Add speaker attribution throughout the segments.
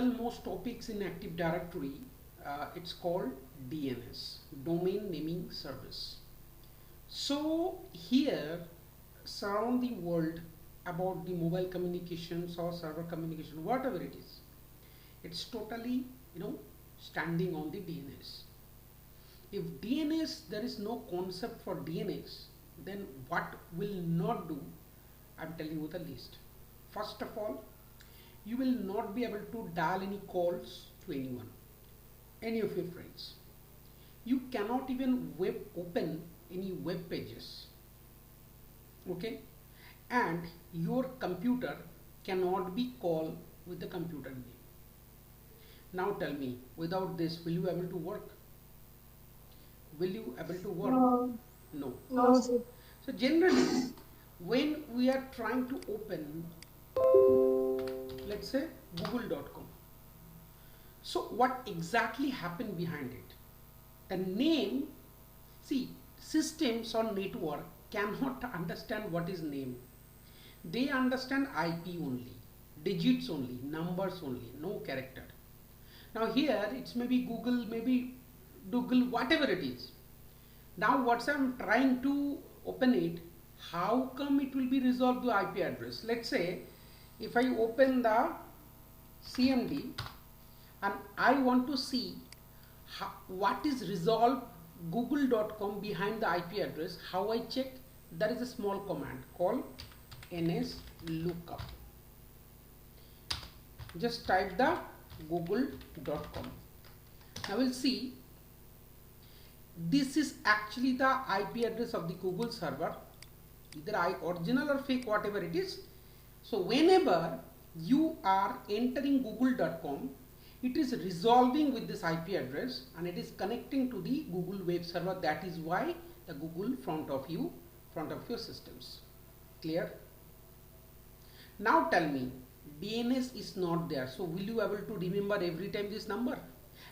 Speaker 1: most topics in Active Directory. It's called DNS, Domain Naming Service. So here, surround the world about the mobile communications or server communication, whatever it is, it's totally, standing on the DNS. If DNS, there is no concept for DNS, then what will not do? I'm telling you the list. First of all, you will not be able to dial any calls to anyone, any of your friends. You cannot even open any web pages. Okay? And your computer cannot be called with the computer name. Now tell me, without this, will you able to work? Will you able to work?
Speaker 2: No.
Speaker 1: No.
Speaker 2: No, sir.
Speaker 1: So generally, when we are trying to open, let's say google.com, so what exactly happened behind it? The name, see, systems or network cannot understand what is name. They understand IP only, digits only, numbers only, no character. Now here it's maybe Google, whatever it is. Now what I'm trying to open it, how come it will be resolved to IP address? Let's say if I open the CMD and I want to see what is resolved google.com behind the IP address, how I check? There is a small command called nslookup. Just type the google.com. Now we'll see, this is actually the IP address of the Google server, either original or fake, whatever it is. So whenever you are entering google.com, it is resolving with this IP address and it is connecting to the Google web server. That is why the Google front of your systems. Clear? Now tell me, DNS is not there, so will you able to remember every time this number?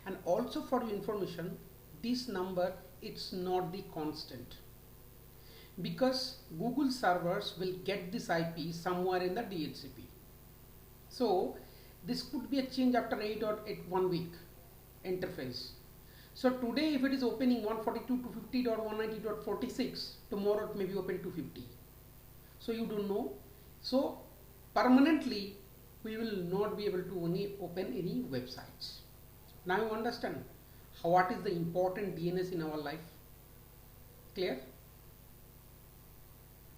Speaker 1: And also for your information, this number, it's not the constant, because Google servers will get this IP somewhere in the DHCP. So this could be a change after 1 week interface. So today if it is opening 142.250.190.46, tomorrow it may be open 250. So you don't know. So permanently we will not be able to open any websites. Now you understand what is the important DNS in our life. Clear?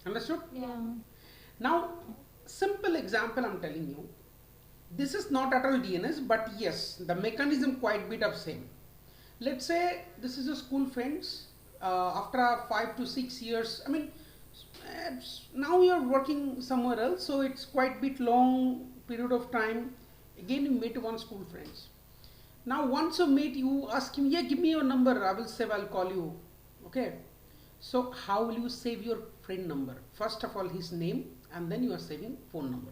Speaker 1: Understood?
Speaker 2: Yeah.
Speaker 1: Now simple example I'm telling you. This is not at all DNS, but yes, the mechanism quite bit of same. Let's say this is a school friends. After 5 to 6 years, now you are working somewhere else, so it's quite bit long period of time. Again you meet one school friends. Now once you meet, you ask him, yeah, give me your number, I will save, I'll call you. Okay. So how will you save your friend number? First of all his name, and then you are saving phone number.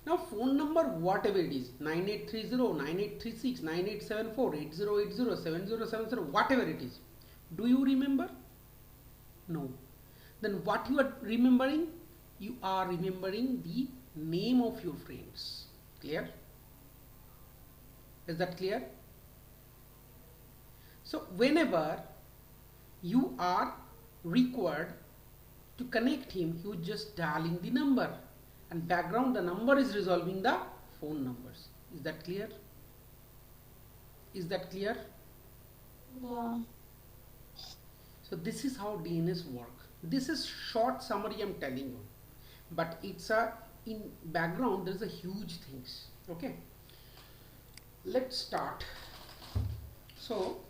Speaker 1: Now phone number, whatever it is, 9830, 9836, 9874, 8080, 7070, whatever it is, do you remember? No. Then what you are remembering? You are remembering the name of your friends. Clear? Is that clear? So whenever you are required to connect him, you just dialing the number, and background the number is resolving the phone numbers. Is that clear? Is that clear?
Speaker 2: Yeah.
Speaker 1: So this is how DNS work. This is short summary I'm telling you, but it's in background there's a huge things. Okay, let's start. So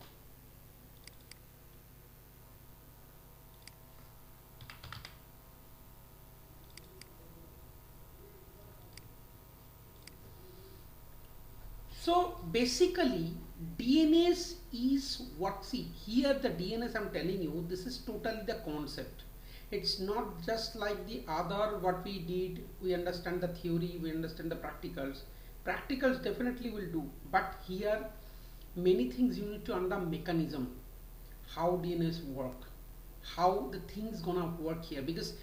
Speaker 1: basically DNS is what, see here the DNS I'm telling you, this is totally the concept. It's not just like the other what we did. We understand the theory, we understand the practicals. Practicals definitely will do, but here many things you need to understand mechanism, how DNS work, how the things gonna work here, because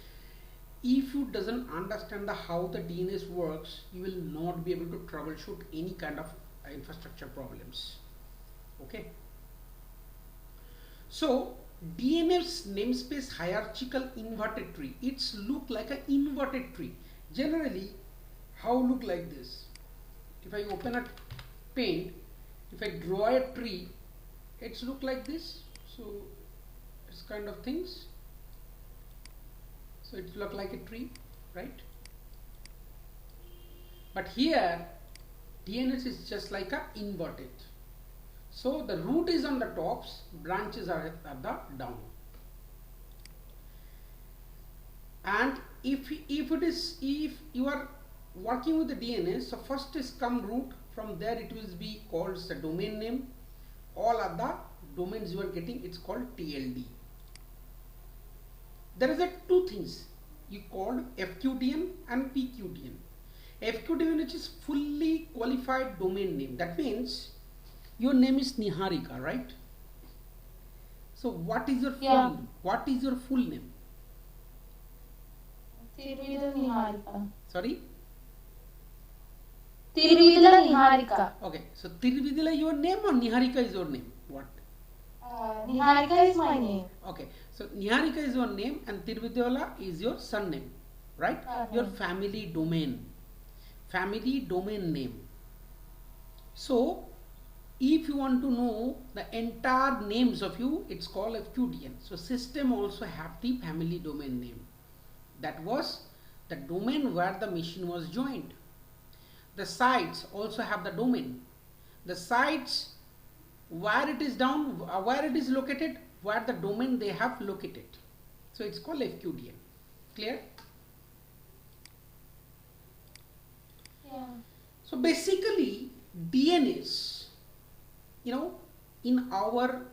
Speaker 1: if you doesn't understand how the DNS works, you will not be able to troubleshoot any kind of infrastructure problems. Okay. So DNS namespace hierarchical inverted tree. It's look like an inverted tree. Generally, how look like this? If I open a paint, if I draw a tree, it's look like this. So it's kind of things. So it look like a tree, right? But here DNS is just like a inverted. So the root is on the tops, branches are at the down. And if you are working with the DNS, so first is come root, from there it will be called the domain name. All other domains you are getting, it's called TLD. There is a two things you called FQDN and PQDN. FQDN, which is fully qualified domain name. That means your name is Niharika, right? So what is your full name? What is your full name?
Speaker 2: Tiruvila Niharika.
Speaker 1: Sorry?
Speaker 2: Tiruvila Niharika.
Speaker 1: Okay, so Tiruvila your name or Niharika is your name? What?
Speaker 2: Niharika is my name.
Speaker 1: Okay, so Niharika is your name and Tiruvila is your surname, right? Your family domain name. So if you want to know the entire names of you, it's called FQDN. So system also have the family domain name. That was the domain where the machine was joined. The sites also have the domain. The sites where it is down, where it is located, where the domain they have located. So it's called FQDN. Clear?
Speaker 2: Yeah.
Speaker 1: So basically DNS, you know, in our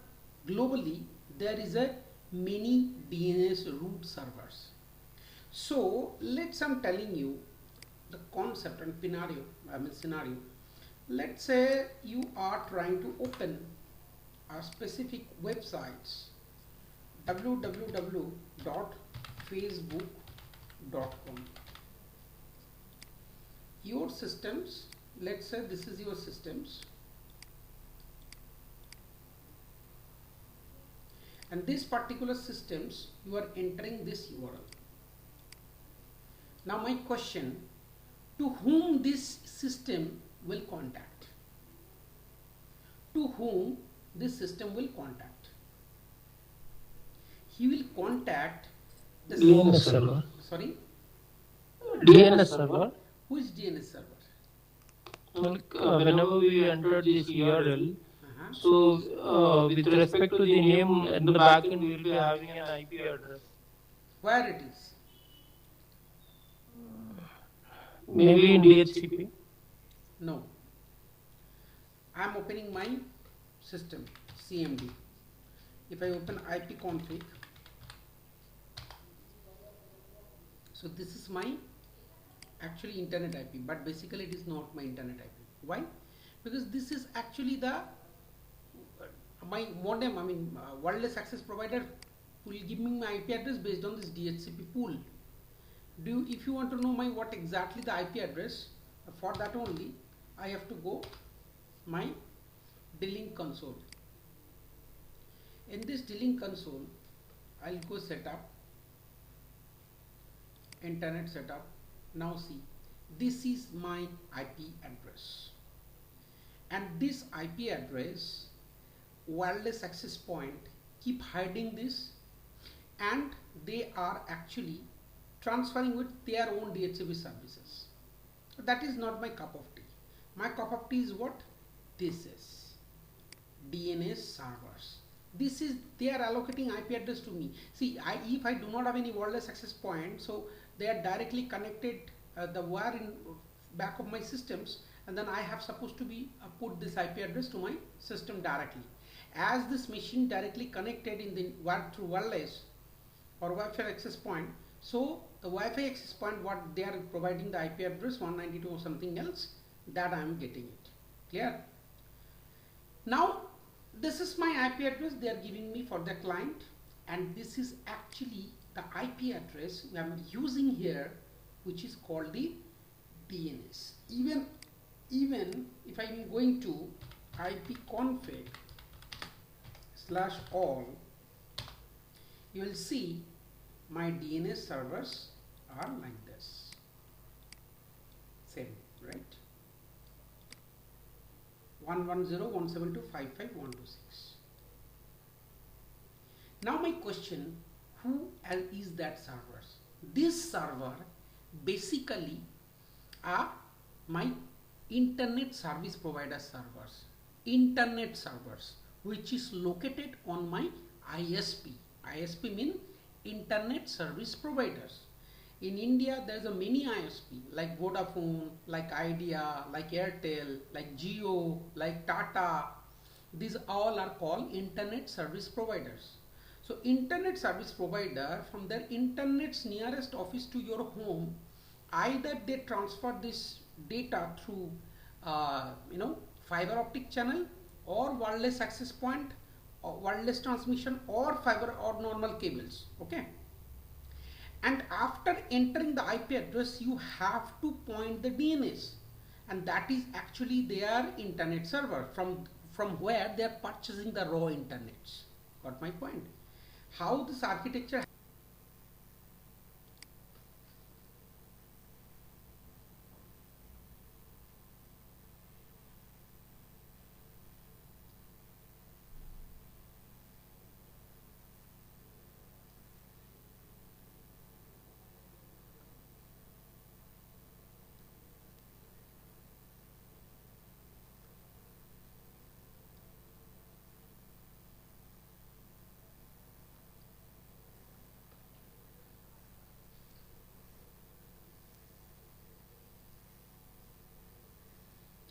Speaker 1: globally there is a many DNS root servers. So let's I'm telling you the concept and scenario. Let's say you are trying to open a specific websites, www.facebook.com. Your systems, let's say this is your systems, and this particular systems you are entering this URL. Now my question, to whom this system will contact? To whom this system will contact? He will contact the
Speaker 3: DNS server.
Speaker 1: Sorry?
Speaker 3: DNS server.
Speaker 1: Who is DNS server?
Speaker 3: Whenever we enter this URL, so with respect to the name in the backend, we will be having an IP address.
Speaker 1: Where it is?
Speaker 3: Maybe in DHCP.
Speaker 1: No. I am opening my system, CMD. If I open ipconfig, so this is my actually internet IP, but basically it is not my internet IP. Why? Because this is actually the my modem, wireless access provider will give me my IP address based on this DHCP pool. If you want to know my what exactly the IP address, for that only I have to go my D-Link console. In this D-Link console, I'll go setup, internet setup. Now see, this is my IP address, and this IP address wireless access point keep hiding this, and they are actually transferring with their own DHCP services. So that is not my cup of tea. My cup of tea is what? This is DNS servers. This is, they are allocating IP address to me. See, if I do not have any wireless access point, so they are directly connected the wire in back of my systems, and then I have supposed to be put this IP address to my system directly. As this machine directly connected in the wire through wireless or Wi-Fi access point, so the Wi-Fi access point, what they are providing the IP address 192 or something else, that I am getting it. Clear? Now this is my IP address they are giving me for the client, and this is actually the IP address I am using here, which is called the DNS. Even if I am going to ipconfig/all, you will see my DNS servers are like this. Same, right? 110.172.55.126. Now my question, who is that server? This server basically are my internet service provider servers. Internet servers, which is located on my ISP. ISP means internet service providers. In India, there is a many ISP like Vodafone, like Idea, like Airtel, like Jio, like Tata. These all are called internet service providers. So internet service provider, from their internet's nearest office to your home, either they transfer this data through fiber optic channel or wireless access point or wireless transmission or fiber or normal cables. Okay. And after entering the IP address, you have to point the DNS, and that is actually their internet server from where they are purchasing the raw internets. Got my point? How this architecture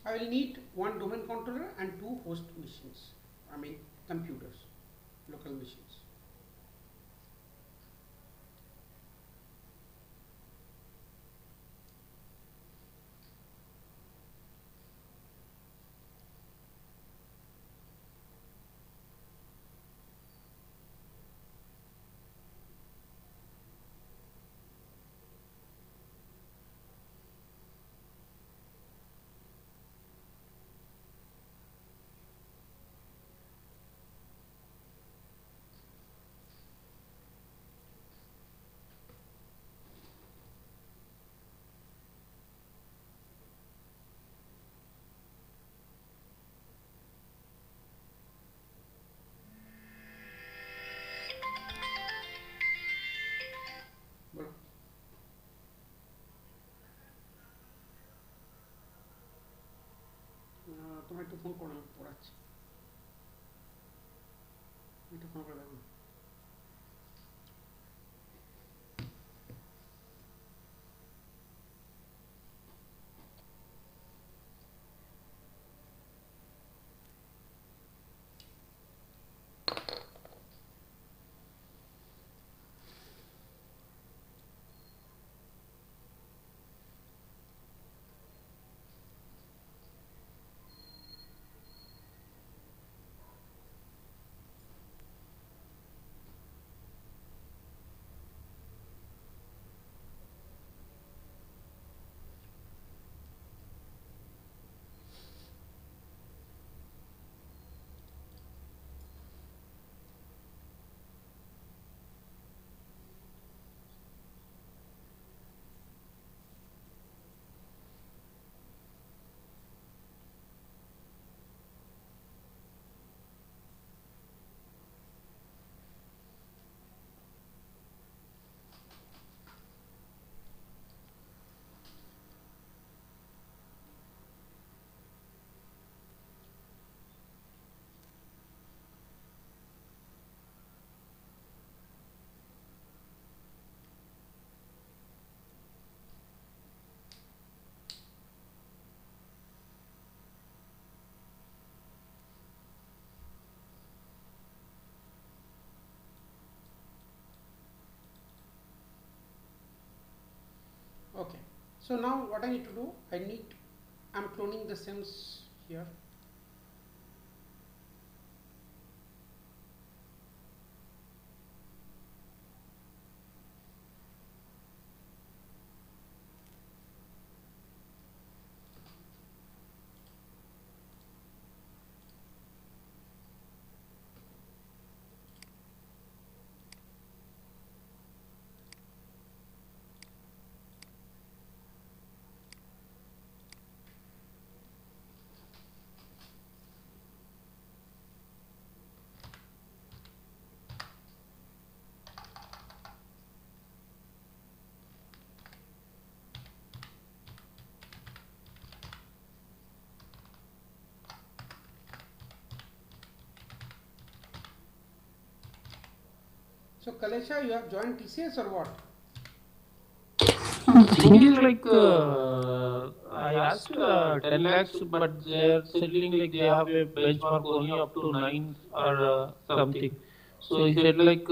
Speaker 1: I will need one domain controller and two host machines, computers, local machines. বলো। তোমার একটু phone করো, আমি পড়াচ্ছি, একটু phone করে দেখো। Okay, so now what I need to do, I'm cloning the SIMs here. So Kalesha, you have joined TCS or what?
Speaker 3: Thing is like I asked 10 lakhs, but they're settling like they have a benchmark only up to 9 or something. So he said like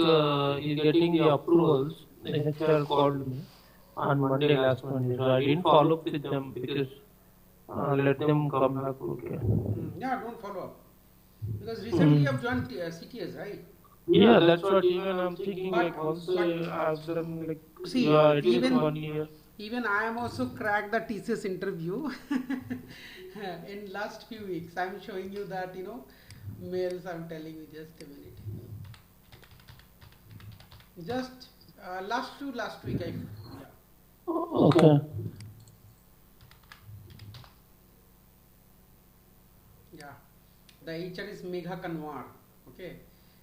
Speaker 3: he's getting the approvals. The HR called me on Monday, last Monday. So I didn't follow up with them because let them come back. Okay.
Speaker 1: Yeah, don't follow up. Because recently you have joined CTS, right?
Speaker 3: Yeah, that's what even I'm thinking.
Speaker 1: But
Speaker 3: Like once I've done like
Speaker 1: see,
Speaker 3: at least
Speaker 1: even
Speaker 3: 1 year.
Speaker 1: even I am also cracked the TCS interview in last few weeks. I'm showing you that mails. I'm telling you, just a minute. Just last week, yeah.
Speaker 3: Okay.
Speaker 1: Yeah, the HR is Megha Kanwar. Okay.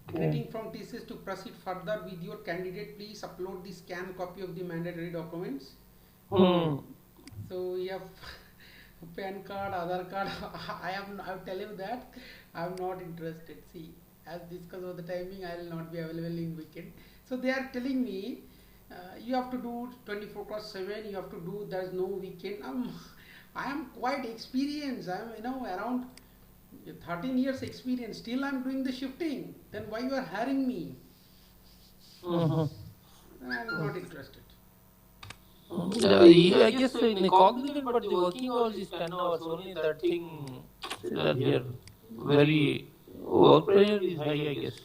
Speaker 1: Greeting from TCS. To proceed further with your candidate, please upload the scanned copy of the mandatory documents. So you have PAN card, Aadhaar card. I'll tell you that I'm not interested. See, as discussed of the timing, I will not be available in weekend. So they are telling me you have to do 24/7. You have to do. There's no weekend. I am quite experienced. I'm around 13 years experience. Still I'm doing the shifting. Then why you are hiring me? I'm not interested.
Speaker 3: Yeah, I guess in the cognitive, but the working hours is 10 hours. Only that thing that here very work pressure is high, I guess.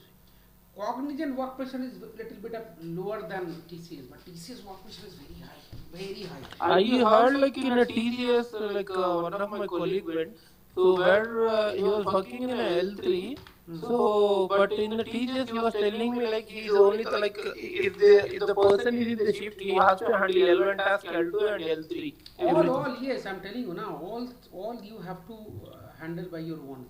Speaker 1: Cognizant work pressure is little bit of lower than TCS, but TCS work pressure is very high, very high.
Speaker 3: I heard like in a TCS, like one of my colleague went, so where he was working in a L3. So, but in the TCS, he was telling me like he's only like if the person is in the shift, he has to handle L1 task, L2 and L3.
Speaker 1: All yes, I'm telling you now. All you have to handle by your own.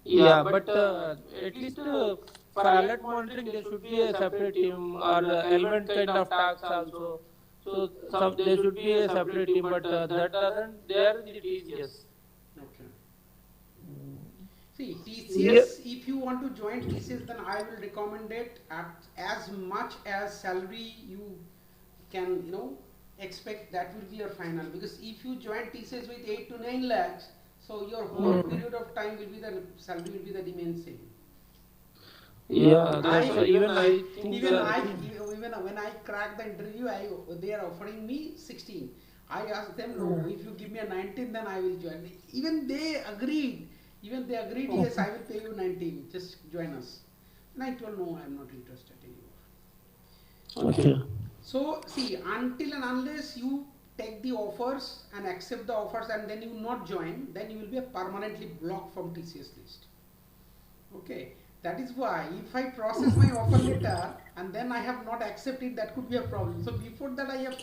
Speaker 3: Yeah, but at least for alert monitoring, there should be a separate team or element kind of tasks also. So there should be a separate team, but that doesn't there in the TCS.
Speaker 1: Okay. See, TCS, if you want to join TCS, then I will recommend it at as much as salary you can, expect. That will be your final. Because if you join TCS with 8 to 9 lakhs, so your whole period of time will be the salary will be the remain same.
Speaker 3: Yeah, even I think
Speaker 1: even when I cracked the interview, they are offering me 16. I asked them, no, if you give me a 19, then I will join. Even they agreed. Yes, I will pay you 19. Just join us. And I told, no, I am not interested anymore.
Speaker 3: okay.
Speaker 1: So, see, until and unless you take the offers and accept the offers and then you not join, then you will be permanently blocked from TCS list. Okay. That is why if I process my offer letter and then I have not accepted, that could be a problem. So before that I have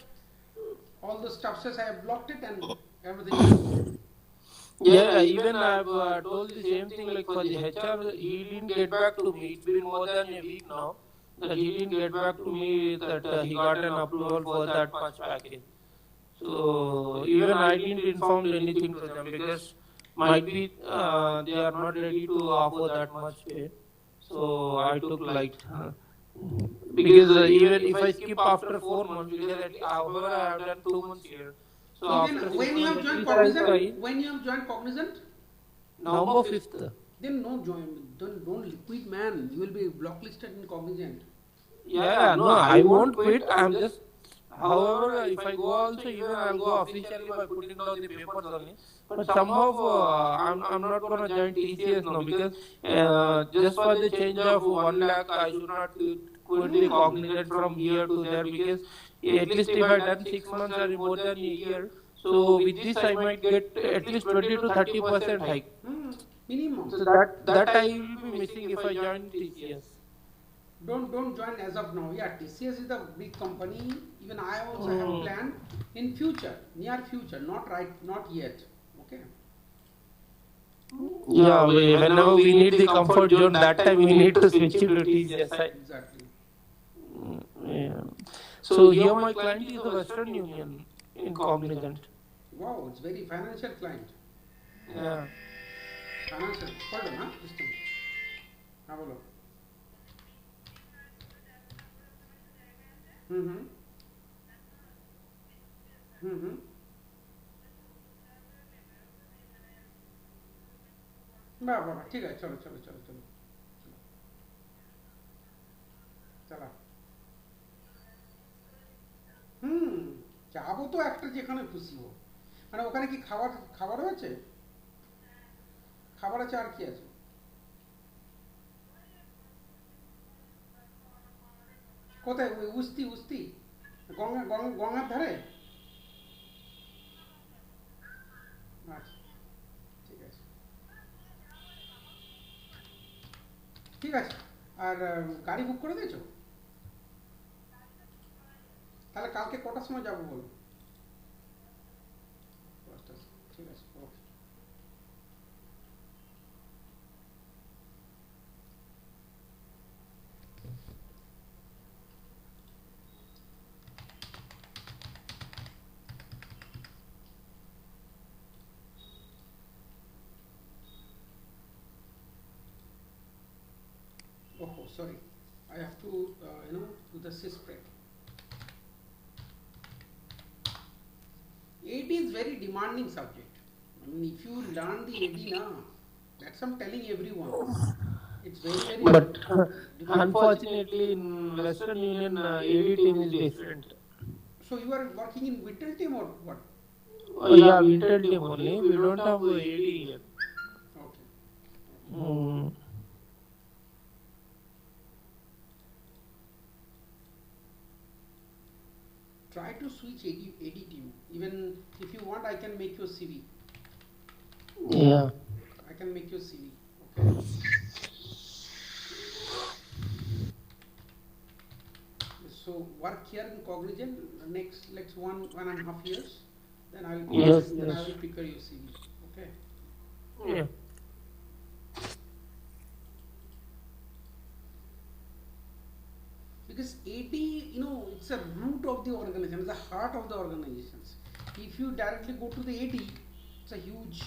Speaker 1: all the stuff says I have blocked it and everything.
Speaker 3: Yeah, even I've told the same thing like for the HR, he didn't get back to me. It's been more than a week now that he didn't get back to me that he got an approval for that much package. So even I didn't inform anything to them because might be they are not ready to offer that much pay. So I took light. Because even if I skip after 4 months, because however I have done 2 months here. So after
Speaker 1: when you have joined Cognizant,
Speaker 3: November 5th.
Speaker 1: Then no join, don't quit, man. You will be blacklisted in Cognizant.
Speaker 3: Yeah, no, I won't quit. I'm just. However, if I go also, even I'll go officially by putting down the papers only. But somehow I'm not gonna join TCS now because just for the change of 1 lakh, I should not quit the Cognizant from here to there because at least if I done 6 months or more than a year, so with this I might get at least 20 to 30% hike.
Speaker 1: Minimum.
Speaker 3: So that I will be missing if I join TCS.
Speaker 1: Don't join as of now. Yeah, TCS is a big company. Even I also have planned in future, near future, not yet. Okay.
Speaker 3: Yeah, whenever we need the comfort zone, that time we need to switch to TCS.
Speaker 1: Exactly.
Speaker 3: Yeah. So here my client is the Western Union in Cognizant.
Speaker 1: Wow, it's very financial client.
Speaker 3: Yeah.
Speaker 1: Financial. Hold on, huh? Just a minute. Have a look. Mm-hmm. Mm-hmm. বাহ বাহ বাহ, ঠিক আছে, চলো চলো চলো চলো চলো। হুম, যাবো তো একটা যেখানে খুশি হোক। মানে ওখানে কি খাবার খাবার আছে? খাবার আছে আর কি আছে? কোথায়? ওই উস্তি উস্তি গঙ্গার ধারে? আচ্ছা, ঠিক আছে ঠিক আছে। আর গাড়ি বুক করে দিয়েছো? তাহলে কালকে কটার সময় যাবো বলো? 10টা, ঠিক আছে, ওকে। Oh, sorry, I have to do the sys spread. AD is very demanding subject. I mean, if you learn the AD now, that's I'm telling everyone. It's very very
Speaker 3: But
Speaker 1: demanding.
Speaker 3: unfortunately, in Western Union, AD team is different.
Speaker 1: So you are working in Whittle team or what?
Speaker 3: Yeah, winter team only. We don't have AD here.
Speaker 1: Okay.
Speaker 3: Mm.
Speaker 1: Try to switch AD team. Even if you want, I can make your CV.
Speaker 3: Yeah.
Speaker 1: I can make your CV. Okay. So work here in Cognizant next 1.5 years. Then I will
Speaker 3: Yes,
Speaker 1: then I
Speaker 3: yes.
Speaker 1: will prepare your CV. Okay.
Speaker 3: Yeah.
Speaker 1: Because AD, it's a root of the organization, it's the heart of the organizations. If you directly go to the AD, it's a huge.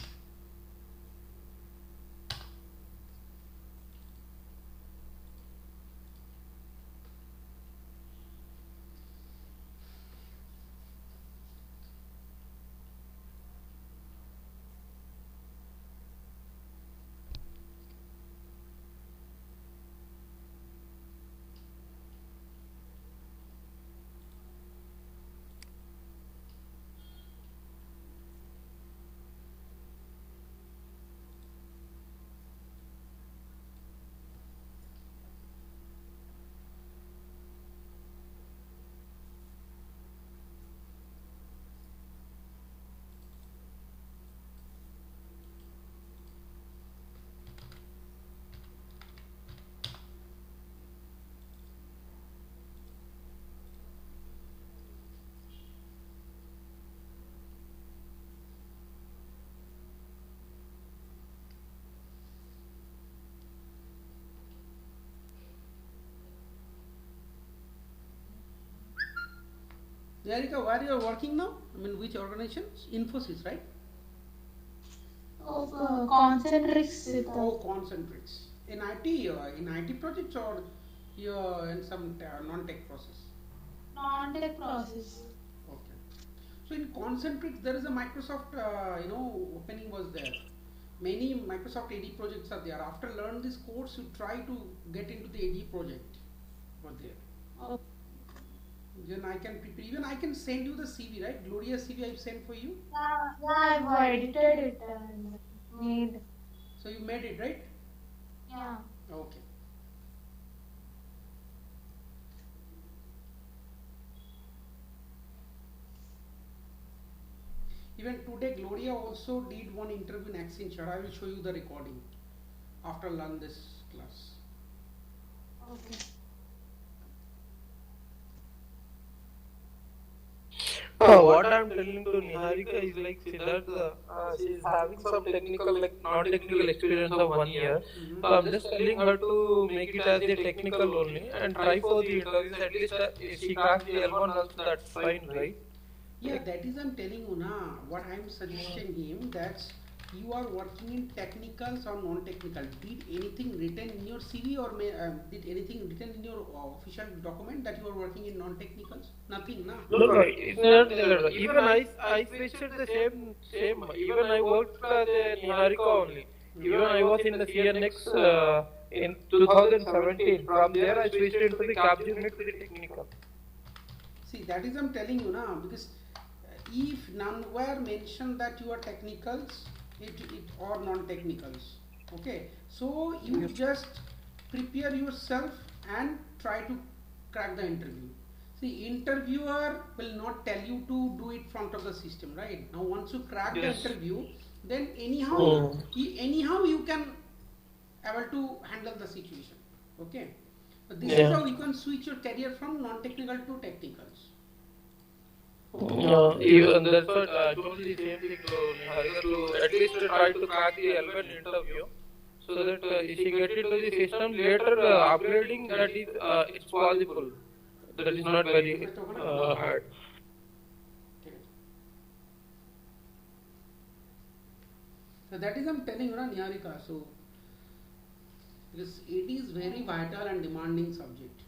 Speaker 1: Yarika, where you are working now? I mean, which organization? Infosys, right?
Speaker 2: Concentrics with
Speaker 1: Oh, Concentrix. In IT projects, or you're in some non-tech process?
Speaker 2: non-tech process.
Speaker 1: Okay. So in Concentrix, there is a Microsoft, opening was there. Many Microsoft AD projects are there. After learn this course, you try to get into the AD project over there.
Speaker 2: Oh,
Speaker 1: Then I can prepare. Even I can send you the CV, right? Gloria CV I've sent for you.
Speaker 2: yeah, I've edited it and made.
Speaker 1: So you made it, right?
Speaker 2: Yeah.
Speaker 1: Okay. Even today, Gloria also did one interview in Accenture. I will show you the recording after learn this class.
Speaker 2: Okay.
Speaker 3: What I'm telling to Niharika is like Siddhartha, she's having some technical, like non-technical experience of 1 year. So I'm just telling her to make it as a technical only and try for the interviews. At least if she cracks the L1 also, that's fine, right?
Speaker 1: Yeah,
Speaker 3: Like,
Speaker 1: that is I'm telling you now. What I'm suggesting him that you are working in technicals or non-technical. Did anything written in your CV or did anything written in your official document that you are working in non-technicals? Nothing, na?
Speaker 3: No, no, it's not that. Even I switched the same. Even I worked as a Niharika only. Even I was in the CNX in 2017. From there, I switched into the Capgemini to the technical.
Speaker 1: See, that is I'm telling you now, because if nowhere mention that you are technicals, it or non-technicals. Okay, so you just prepare yourself and try to crack the interview. See, interviewer will not tell you to do it front of the system, right? Now, once you crack the
Speaker 3: Yes.
Speaker 1: interview, then anyhow,
Speaker 3: Oh.
Speaker 1: anyhow you can able to handle the situation. Okay, but this is
Speaker 3: Yeah.
Speaker 1: how you can switch your career from non-technical to technicals.
Speaker 3: Even that's what I told the same thing to Niharika to at least try to crack the L1 interview so that if you get into the system later, upgrading that is it's possible. That is not very hard.
Speaker 1: So that is I'm telling you, na, Niharika. So because it is very vital and demanding subject.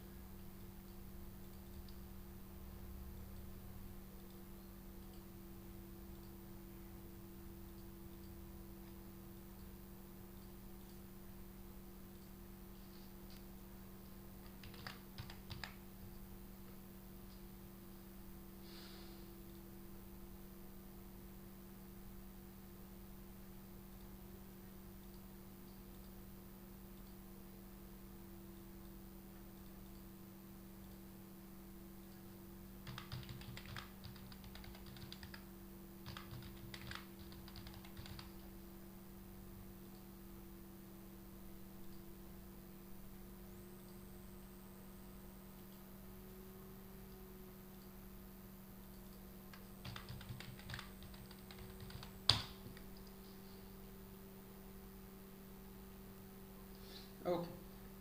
Speaker 1: Okay,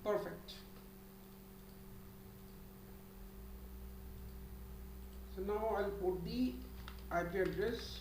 Speaker 1: perfect. So now I'll put the IP address.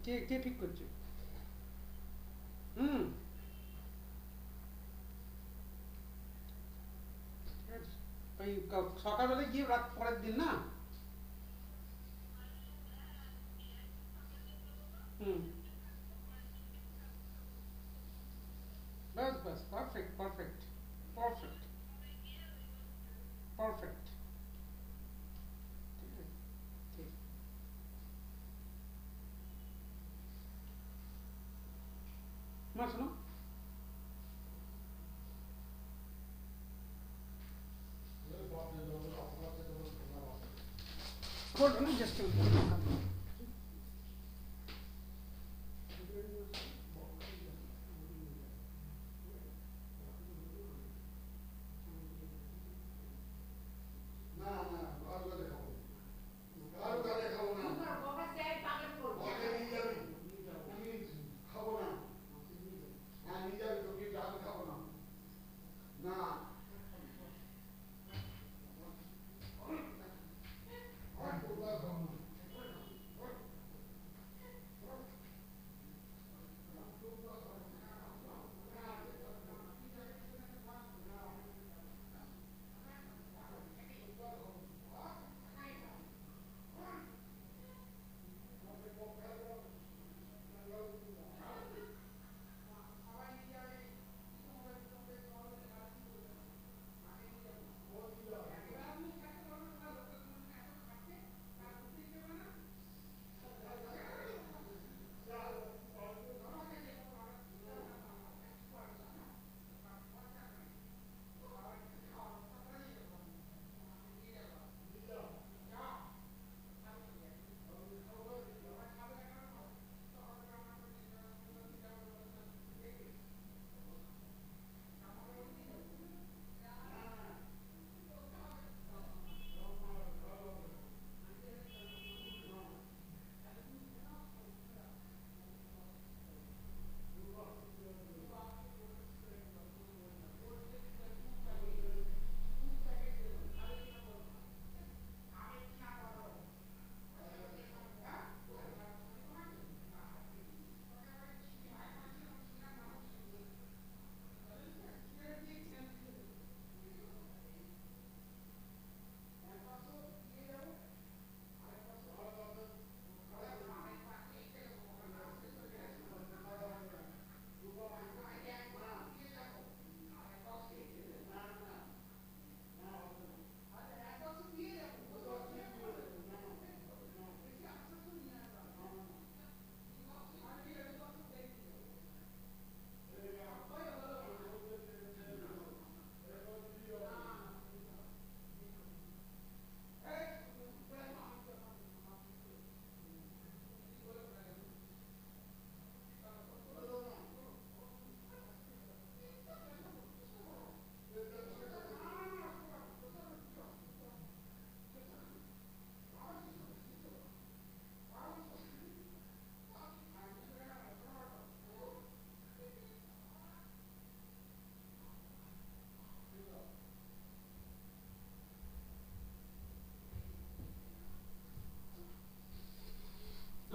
Speaker 1: কে কে ঠিক করছে? হুম, ওই সকালবেলা গিয়ে রাত পরের দিন না? হুম, বাস বাস, perfect perfect perfect perfect. ঠিক আছে, ঠিক। না শোনো, hold on just a minute.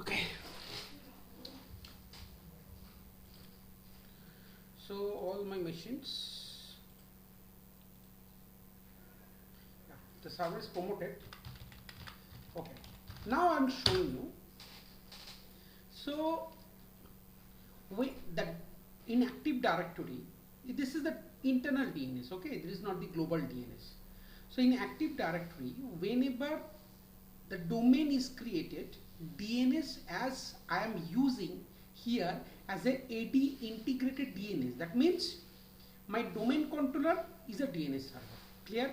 Speaker 1: Okay, so all my machines, yeah, the server is promoted. Okay, now I'm showing you. So that in Active Directory, this is the internal DNS. Okay, this is not the global DNS. So in Active Directory, whenever the domain is created, DNS as I am using here as a AD integrated DNS. That means my domain controller is a DNS server. Clear?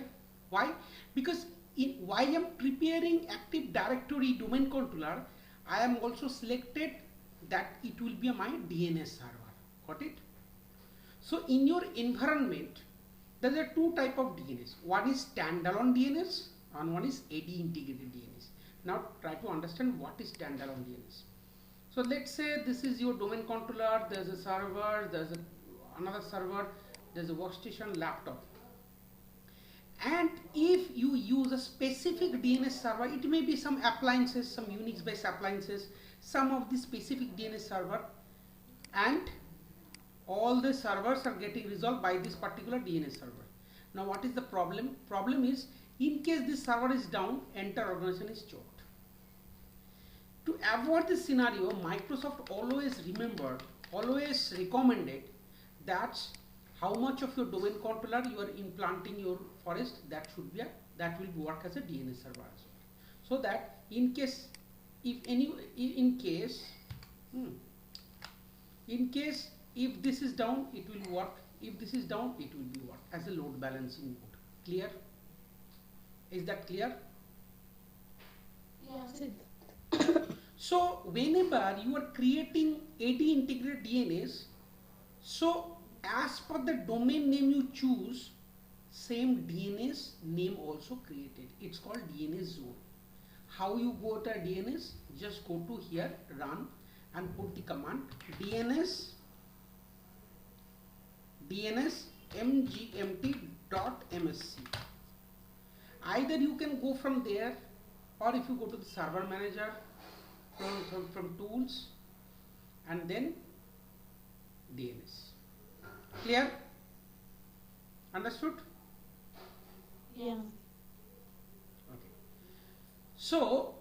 Speaker 1: Why? Because why I am preparing Active Directory domain controller, I am also selected that it will be my DNS server. Got it? So in your environment, there are two type of DNS. One is standalone DNS and one is AD integrated DNS. Now try to understand what is standalone DNS. So let's say this is your domain controller, there's a server, there's another server, there's a workstation, laptop. And if you use a specific DNS server, it may be some appliances, some Unix based appliances, some of the specific DNS server, and all the servers are getting resolved by this particular DNS server. Now what is the problem? Problem is, in case this server is down, entire organization is choked. To avoid this scenario, Microsoft always recommended that how much of your domain controller you are implanting your forest, that will work as a DNS server as well. So that in case if this is down, it will work. If this is down, it will be work as a load balancing mode. Clear? Is that clear?
Speaker 2: Yes.
Speaker 1: So whenever you are creating AD integrated DNS, so as per the domain name you choose, same DNS name also created. It's called DNS zone. How you go to DNS? Just go to here, run, and put the command DNS mgmt.msc. Either you can go from there, or if you go to the server manager from tools and then DNS. Clear? Understood?
Speaker 2: Yeah.
Speaker 1: Okay. So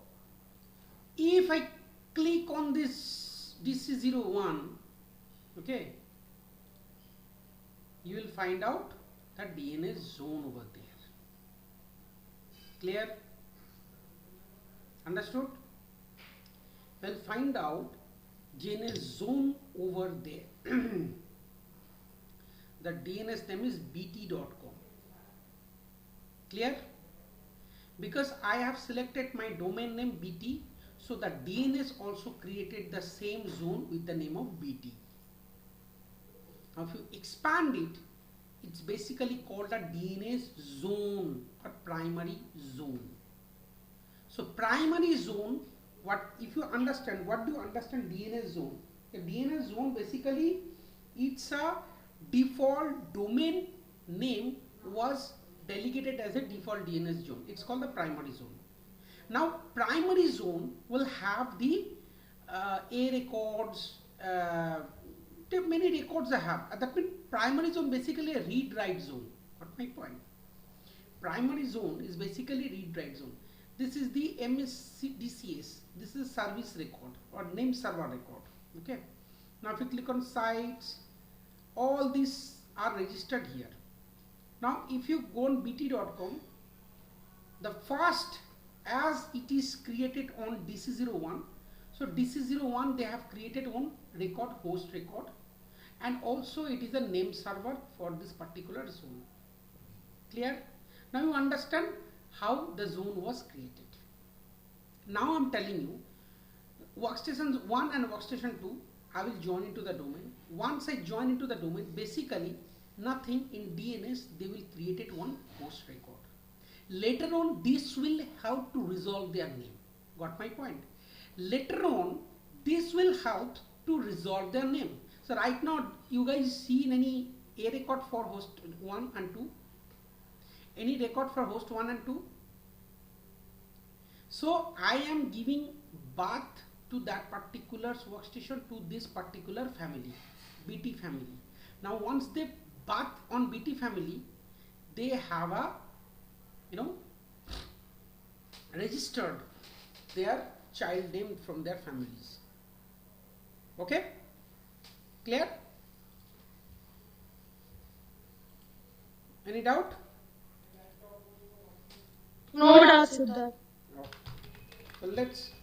Speaker 1: if I click on this DC01, okay, you will find out the DNS zone over there. Clear? Understood? Well, find out DNS zone over there. The DNS name is bt.com. Clear? Because I have selected my domain name BT, so the DNS also created the same zone with the name of BT. Now if you expand it, it's basically called a DNS zone or primary zone. So primary zone, if you understand, what do you understand DNS zone? A DNS zone basically, it's a default domain name was delegated as a default DNS zone. It's called the primary zone. Now primary zone will have the A records, many records I have. That means primary zone basically a read-write zone. Got my point? Primary zone is basically read-write zone. This is the DCS. This is service record or name server record. Okay. Now if you click on sites, all these are registered here. Now if you go on bt.com, the first, as it is created on DC01, so DC01 they have created one record, host record, and also it is a name server for this particular zone. Clear? Now you understand how the zone was created. Now I'm telling you, workstation 1 and workstation 2, I will join into the domain. Once I join into the domain, basically nothing in DNS, they will create one host record. Later on, this will help to resolve their name. Got my point? Later on, this will help to resolve their name. So right now, you guys seen any A record for host 1 and 2? Any record for host 1 and 2? So I am giving birth to that particular workstation, to this particular family, BT family. Now once they birth on BT family, they have a, registered their child name from their families. Okay? Clear? Any doubt?
Speaker 2: No doubt, Siddharth.
Speaker 1: So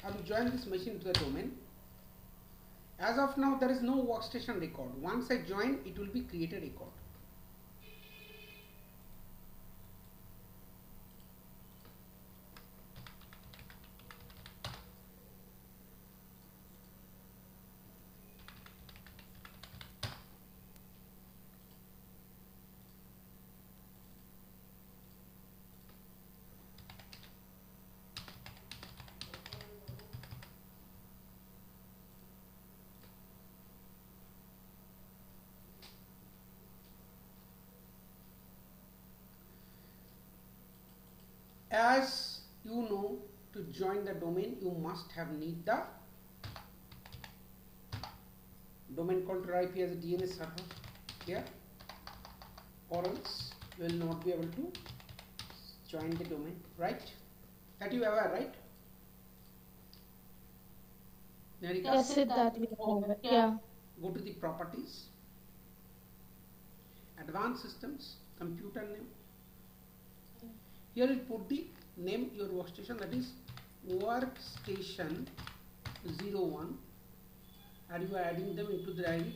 Speaker 1: I'm join this machine to the domain. As of now, there is no workstation record. Once I join, it will be created record. As you know, to join the domain, you must have need the domain controller IP as a DNS server here, or else you will not be able to join the domain, right? That you aware, right? Narika?
Speaker 2: Yes, it that we have. Yeah.
Speaker 1: Go to the properties, advanced systems, computer name. Here you put the name your workstation, that is workstation 01, and you are adding them into the directory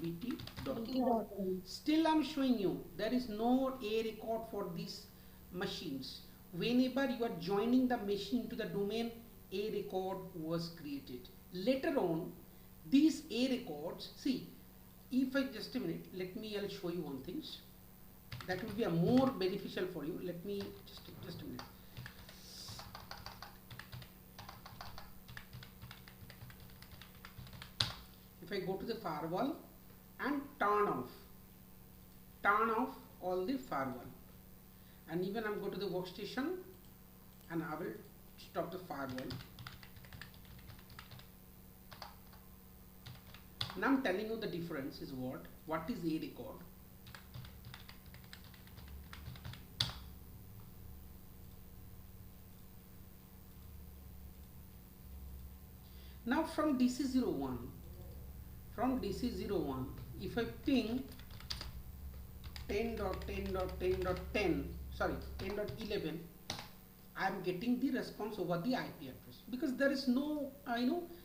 Speaker 1: bt.com. Still I'm showing you there is no A record for these machines. Whenever you are joining the machine to the domain, A record was created. Later on, these A records, see, if I just a minute, let me, I'll show you one thing that will be a more beneficial for you. Let me just a minute. If I go to the firewall and turn off all the firewall, and even I'm go to the workstation and I will stop the firewall. Now I'm telling you the difference is what is A record. Now from DC01, if I ping 10.10.10.10, sorry, 10.11, I am getting the response over the IP address, because there is no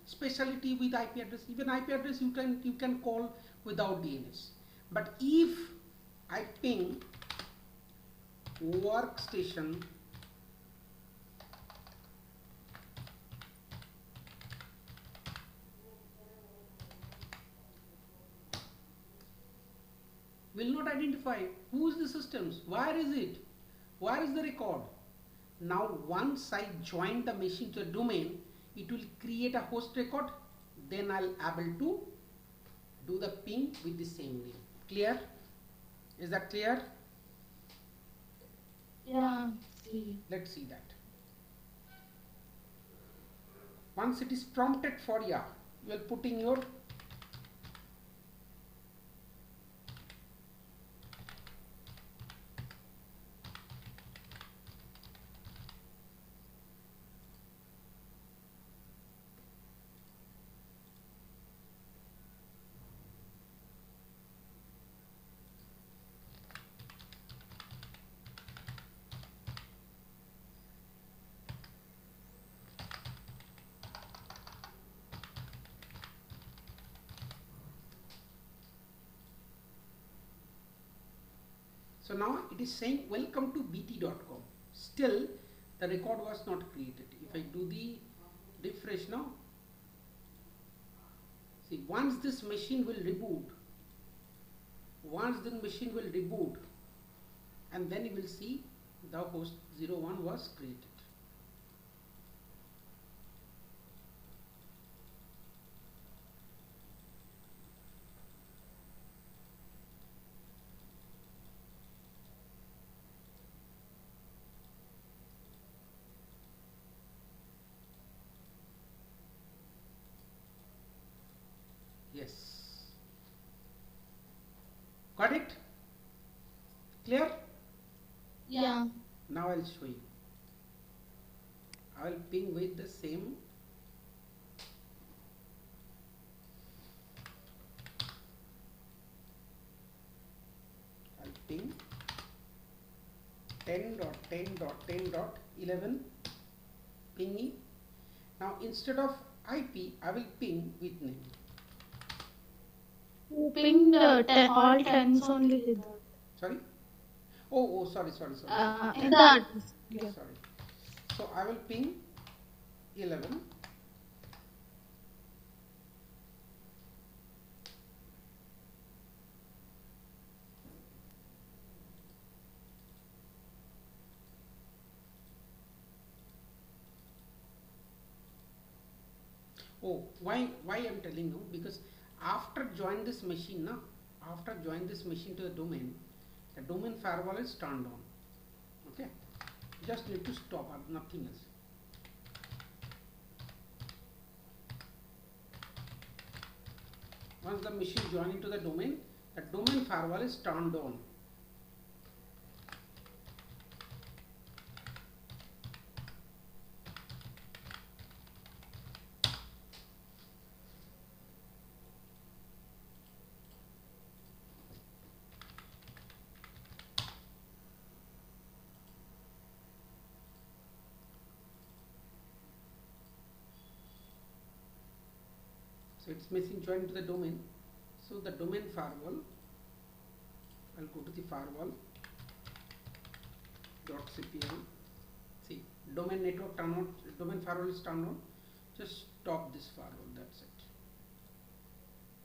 Speaker 1: speciality with IP address. Even IP address you can call without DNS. But if I ping workstation will not identify who is the systems, where is it, where is the record. Now once I join the machine to a domain, it will create a host record, then I'll able to do the ping with the same name. Clear? Is that clear?
Speaker 2: Yeah.
Speaker 1: Let's see that. Once it is prompted for you will put in your so now it is saying welcome to bt.com. Still the record was not created. If I do the refresh now, see, once this machine will reboot, and then you will see the host 01 was created. Yes. Got it? Clear?
Speaker 2: Yeah.
Speaker 1: Now I'll show you. I will ping with the same. I'll ping 10.10.10.11 pingy. Now instead of IP, I will ping with name.
Speaker 2: Ping the all tens only with that.
Speaker 1: Sorry? Oh, sorry.
Speaker 2: In the address. Yeah.
Speaker 1: Sorry. So I will ping 11. Oh, why I'm telling you? Because after join this machine to the domain firewall is turned on. Okay, just need to stop, nothing else. Once the machine join into the domain firewall is turned on. So it's machine joined to the domain. So the domain firewall, I'll go to the firewall .cpl. See, domain network turn on, domain firewall is turned on. Just stop this firewall, that's it.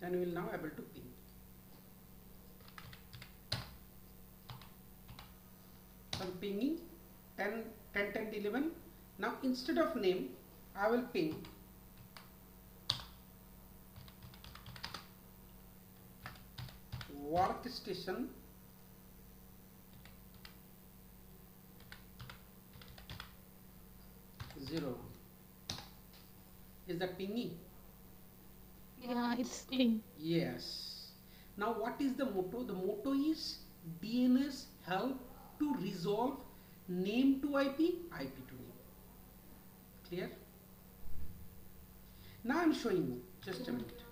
Speaker 1: Then we will now able to ping. So I'm pinging 10, 10, 10, 11. Now instead of name, I will ping workstation 0. Is that pinging?
Speaker 2: Yeah, it's ping.
Speaker 1: Yes. Now what is the motto? The motto is DNS help to resolve name to IP, IP to name. Clear? Now I'm showing you, just a minute.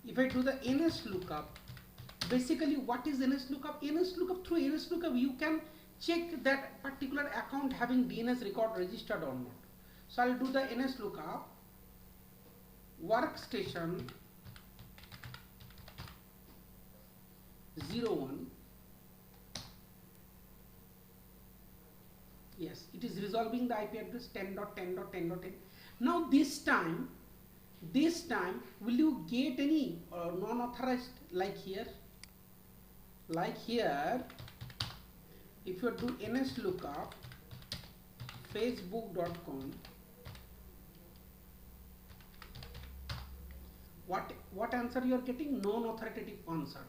Speaker 1: If I do the NS lookup, basically what is NS lookup? NS lookup, through NS lookup you can check that particular account having DNS record registered or not. So I'll do the NS lookup workstation 01. Yes, it is resolving the IP address 10.10.10.10. Now this time will you get any non-authorized like here? Like here, if you do NS lookup facebook.com, what answer you are getting? Non-authoritative answer.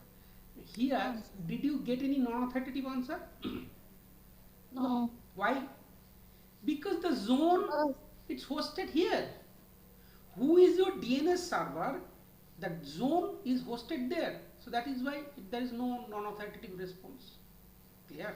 Speaker 1: Here, did you get any non-authoritative answer?
Speaker 2: No.
Speaker 1: Why? Because the zone, it's hosted here. Who is your DNS server? That zone is hosted there. So that is why there is no non-authoritative response. Clear?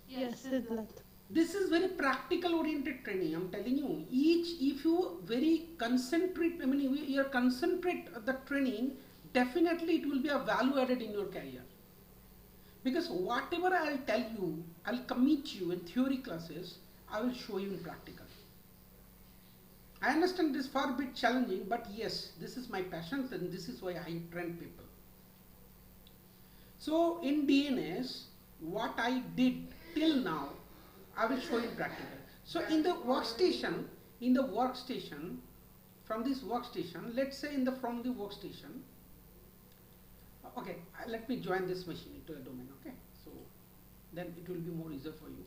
Speaker 2: Yes, Siddharth.
Speaker 1: This is very practical oriented training. I'm telling you, if you very concentrate, I mean, you concentrate the training, definitely it will be a value added in your career. Because whatever I'll tell you, I'll commit you in theory classes, I will show you in practical. I understand this far bit challenging, but yes, this is my passion and this is why I train people. So in DNS, what I did till now, I will show you practical. So in the workstation, from this workstation, let's say from the workstation, okay, let me join this machine into the domain, okay? So then it will be more easier for you.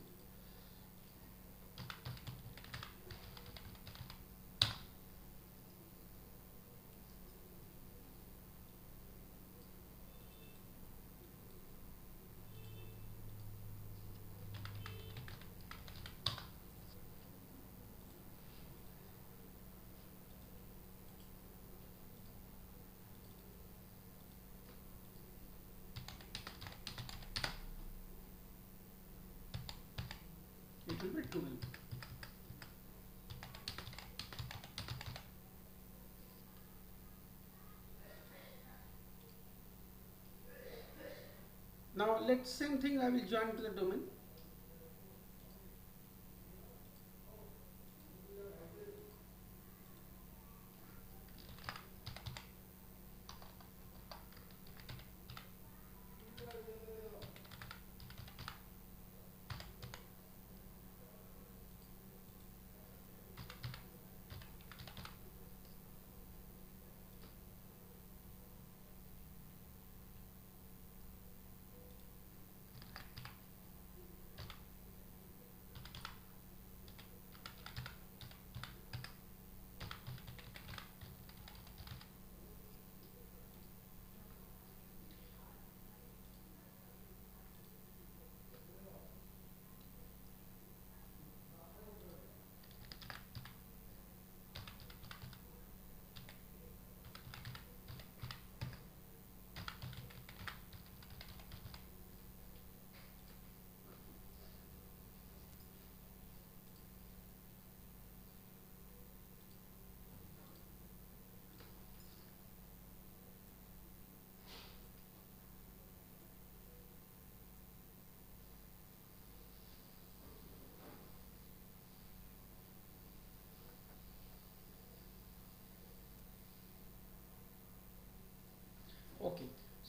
Speaker 1: It will be 12. Now let's same thing, I will join to the domain.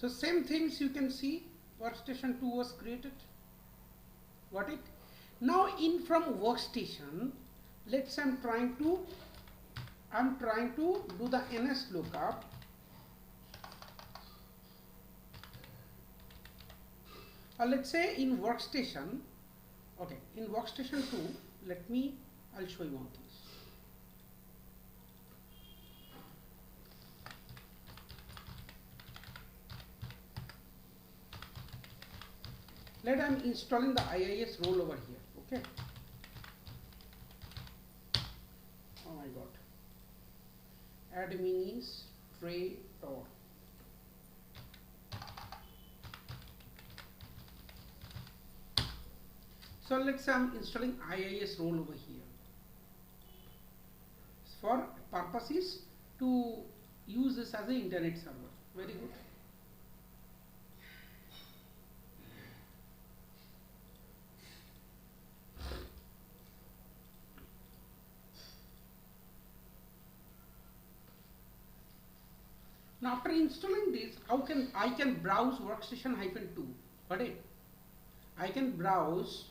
Speaker 1: So same things you can see, workstation 2 was created. Got it? Now in from workstation, let's I'm trying to do the ns lookup. Or let's say in workstation, okay, in workstation 2, I'll show you one thing. I'm installing the IIS role over here, okay? Oh my god. Administrator. So let's say I'm installing IIS role over here. For purpose is to use this as an internet server. Very good. Now after installing this, I can browse workstation -2. Got it? I can browse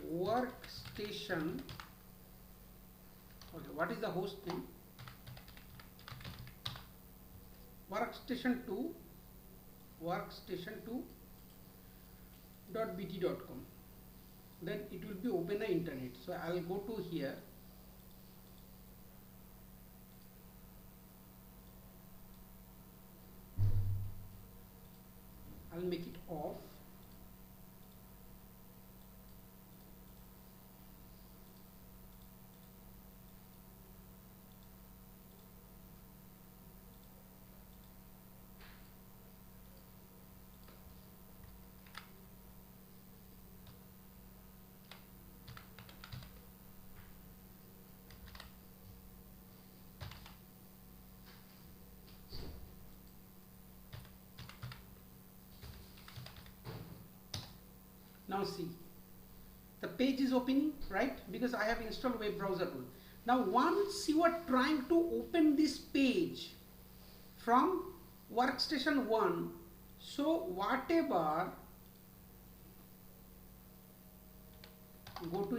Speaker 1: workstation. Okay, what is the host name? Workstation2 workstation2.bt.com. Then it will be open the internet. So I'll go to here. I'll make it off. Now see, the page is opening, right? Because I have installed web browser tool. Now once you are trying to open this page from workstation 1, so whatever, go to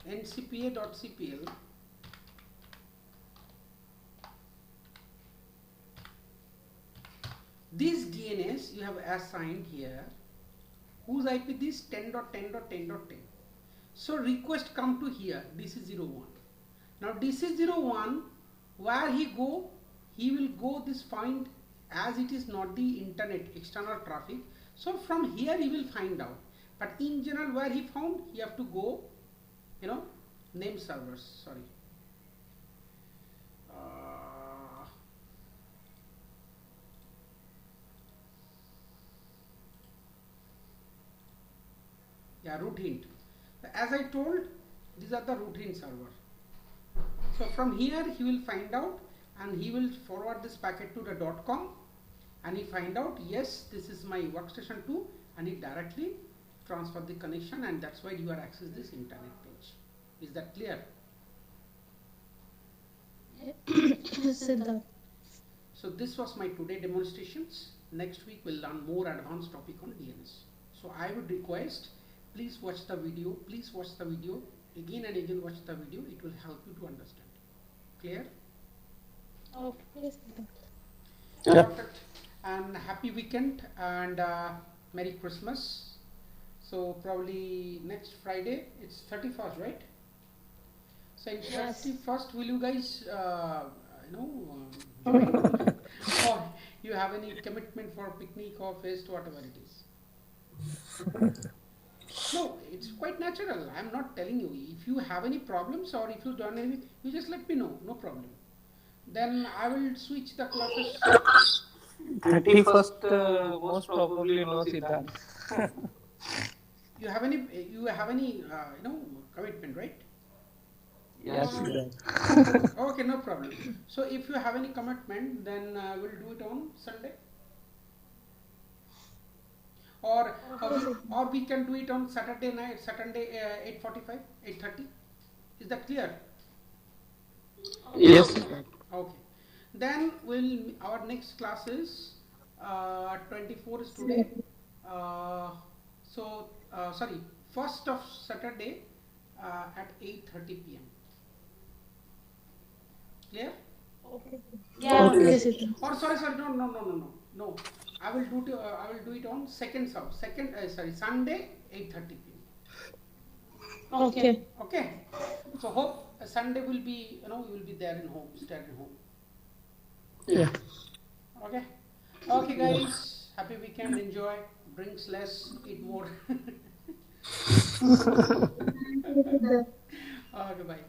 Speaker 1: ncpa.cpl, this DNS you have assigned here. Whose IP this? 10.10.10.10. So request come to here, DC01. Now DC01, where he go? He will go this find, as it is not the internet external traffic. So from here he will find out. But in general, where he found, he have to go, name servers. Sorry. Yeah, root hint. As I told, these are the root hint server. So from here he will find out and he will forward this packet to the .com and he find out, yes, this is my workstation 2, and he directly transfer the connection, and that's why you are access this internet page. Is that clear? So this was my today demonstrations. Next week we'll learn more advanced topic on DNS. So I would request, please watch the video. Please watch the video again and again. Watch the video. It will help you to understand. Clear?
Speaker 2: Okay.
Speaker 3: Yeah.
Speaker 1: Perfect. And happy weekend and Merry Christmas. So probably next Friday. It's 31st, right? So in
Speaker 2: Yes.
Speaker 1: 31st, will you guys, join? Or you have any commitment for picnic or fest, whatever it is? No, it's quite natural. I'm not telling you. If you have any problems or if you don't have anything, you just let me know. No problem. Then I will switch the classes.
Speaker 3: 31st, most probably no, Siddharth.
Speaker 1: You have any commitment, right?
Speaker 3: Yes, Siddharth.
Speaker 1: Okay, no problem. So if you have any commitment, then we'll do it on Sunday. Or we can do it on Saturday night, Saturday 8:45, 8:30. Is that clear?
Speaker 3: Yes.
Speaker 1: Okay. Then our next class is 24 is today. Sorry, first of Saturday at 8:30 p.m. Clear?
Speaker 2: Yeah.
Speaker 4: Okay, sir.
Speaker 1: Or sorry, no. I will do it on Sunday 8:30 p.m.
Speaker 4: Okay.
Speaker 1: Okay. So hope Sunday will be, you will be there in home, stay at home.
Speaker 3: Yeah.
Speaker 1: Okay. Okay, guys. Happy weekend. Enjoy. Drinks less. Eat more. Okay. Bye.